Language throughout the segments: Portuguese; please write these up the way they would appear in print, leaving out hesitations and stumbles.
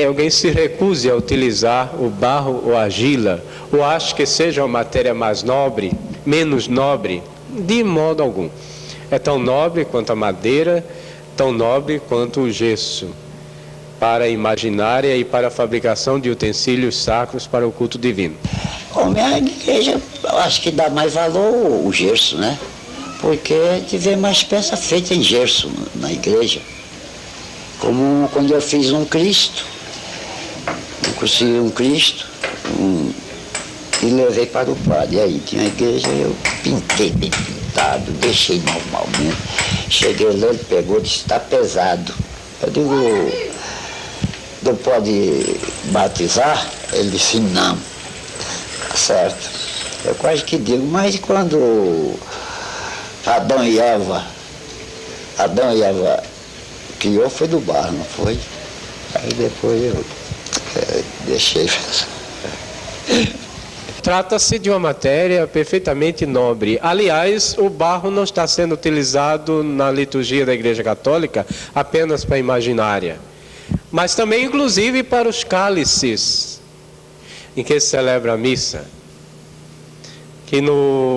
alguém se recuse a utilizar o barro ou a argila, ou acha que seja uma matéria mais nobre, menos nobre, de modo algum. É tão nobre quanto a madeira, tão nobre quanto o gesso, para a imaginária e para a fabricação de utensílios sacros para o culto divino. Como a igreja, eu acho que dá mais valor o gesso, né? Porque a gente vê mais peça feita em gesso na igreja. Como quando eu fiz um Cristo, eu consegui um Cristo e levei para o padre. E aí tinha a igreja, eu pintei bem pintado, deixei normalmente. Cheguei lá, ele pegou e disse, está pesado. Eu digo, não pode batizar? Ele disse, não. Tá certo. Eu quase que digo, mas quando Adão e Eva criou, foi do barro, não foi? Aí depois eu deixei. Trata-se de uma matéria perfeitamente nobre. Aliás, o barro não está sendo utilizado na liturgia da Igreja Católica apenas para a imaginária, mas também, inclusive, para os cálices em que se celebra a missa. Que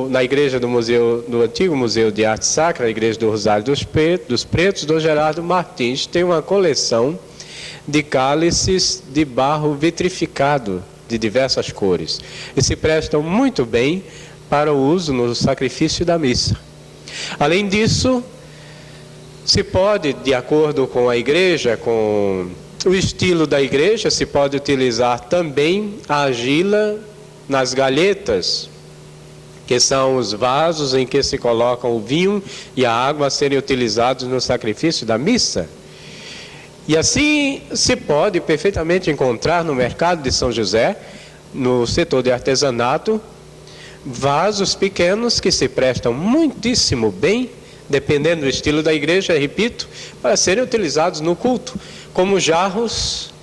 na igreja do antigo Museu de Arte Sacra, a Igreja do Rosário dos Pretos, do Gerardo Martins, tem uma coleção de cálices de barro vitrificado, de diversas cores, e se prestam muito bem para o uso no sacrifício da missa. Além disso, se pode, de acordo com a igreja, com o estilo da igreja, se pode utilizar também a argila nas galhetas, que são os vasos em que se colocam o vinho e a água a serem utilizados no sacrifício da missa. E assim se pode perfeitamente encontrar no mercado de São José, no setor de artesanato, vasos pequenos que se prestam muitíssimo bem, dependendo do estilo da igreja, repito, para serem utilizados no culto, como jarros,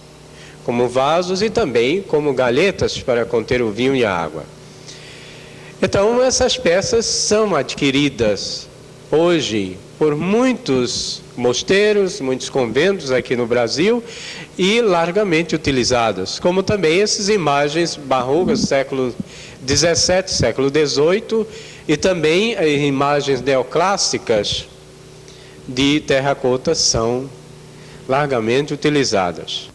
como vasos e também como galhetas para conter o vinho e a água. Então, essas peças são adquiridas hoje por muitos mosteiros, muitos conventos aqui no Brasil e largamente utilizadas, como também essas imagens barrocas do século XVII, século XVIII e também as imagens neoclássicas de terracota são largamente utilizadas.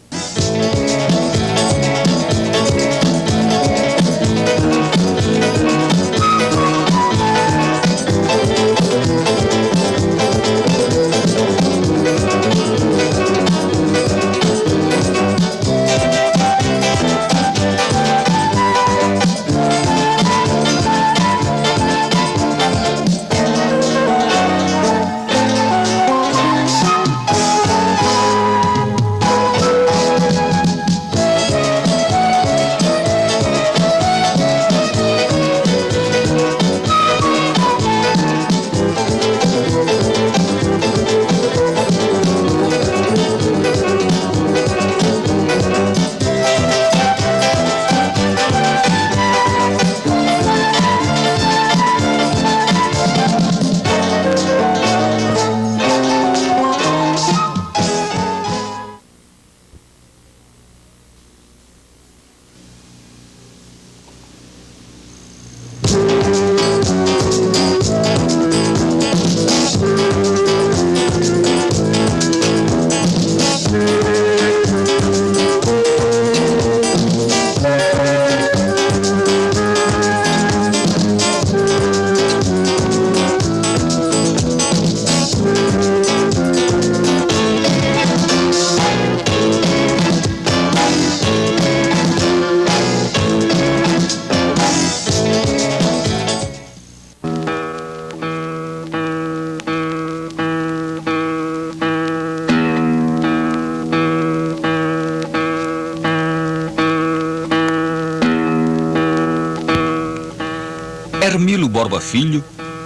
Hermílio Borba Filho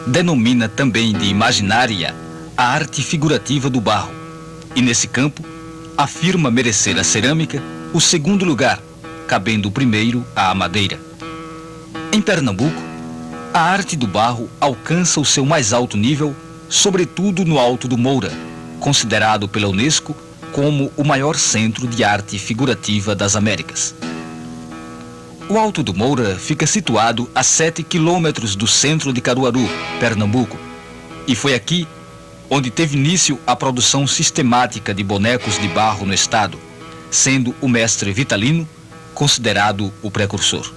denomina também de imaginária a arte figurativa do barro, e nesse campo afirma merecer a cerâmica o segundo lugar, cabendo o primeiro à madeira. Em Pernambuco, a arte do barro alcança o seu mais alto nível, sobretudo no Alto do Moura, considerado pela Unesco como o maior centro de arte figurativa das Américas. O Alto do Moura fica situado a 7 quilômetros do centro de Caruaru, Pernambuco, e foi aqui onde teve início a produção sistemática de bonecos de barro no estado, sendo o mestre Vitalino considerado o precursor.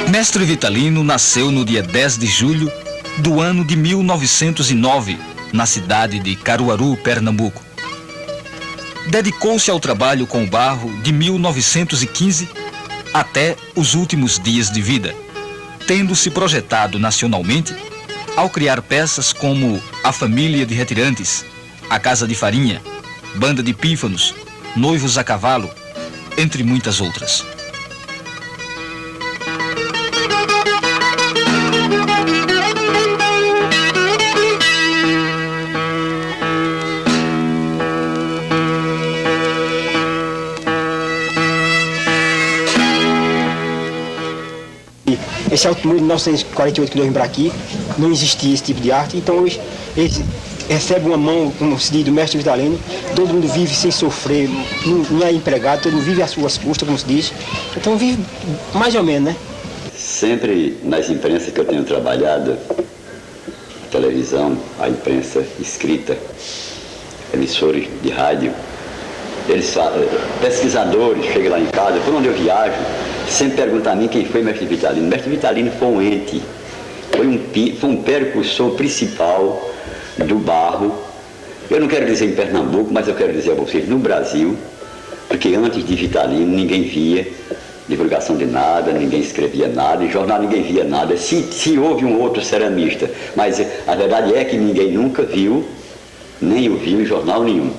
Mestre Vitalino nasceu no dia 10 de julho do ano de 1909, na cidade de Caruaru, Pernambuco. Dedicou-se ao trabalho com o barro de 1915 até os últimos dias de vida, tendo-se projetado nacionalmente ao criar peças como A Família de Retirantes, A Casa de Farinha, Banda de Pífanos, Noivos a Cavalo, entre muitas outras. Esse Alto Moura de 1948 que nós vimos para aqui, não existia esse tipo de arte, então hoje eles recebem uma mão, como se diz, do mestre Vitalino, todo mundo vive sem sofrer, não é empregado, todo mundo vive às suas custas, como se diz, então vive mais ou menos, né? Sempre nas imprensas que eu tenho trabalhado, televisão, a imprensa escrita, emissores de rádio, eles falam, pesquisadores, chegam lá em casa, por onde eu viajo, sempre perguntam a mim quem foi Mestre Vitalino. Mestre Vitalino foi um ente, foi um precursor principal do barro. Eu não quero dizer em Pernambuco, mas eu quero dizer a vocês no Brasil, porque antes de Vitalino ninguém via divulgação de nada, ninguém escrevia nada, em jornal ninguém via nada. Se houve um outro ceramista, mas a verdade é que ninguém nunca viu, nem o viu em jornal nenhum.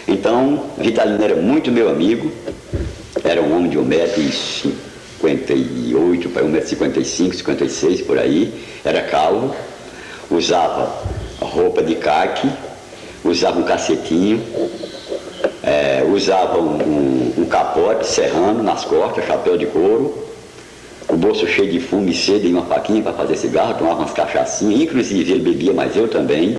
Então, Vitalino era muito meu amigo, era um homem de 1,58 m, para 1,55 m, 56 m por aí, era calvo, usava roupa de caque, usava um cacetinho, usava um capote serrano nas costas, chapéu de couro, o bolso cheio de fumo e seda e uma faquinha para fazer cigarro, tomava umas cachaçinhas, inclusive ele bebia, mas eu também.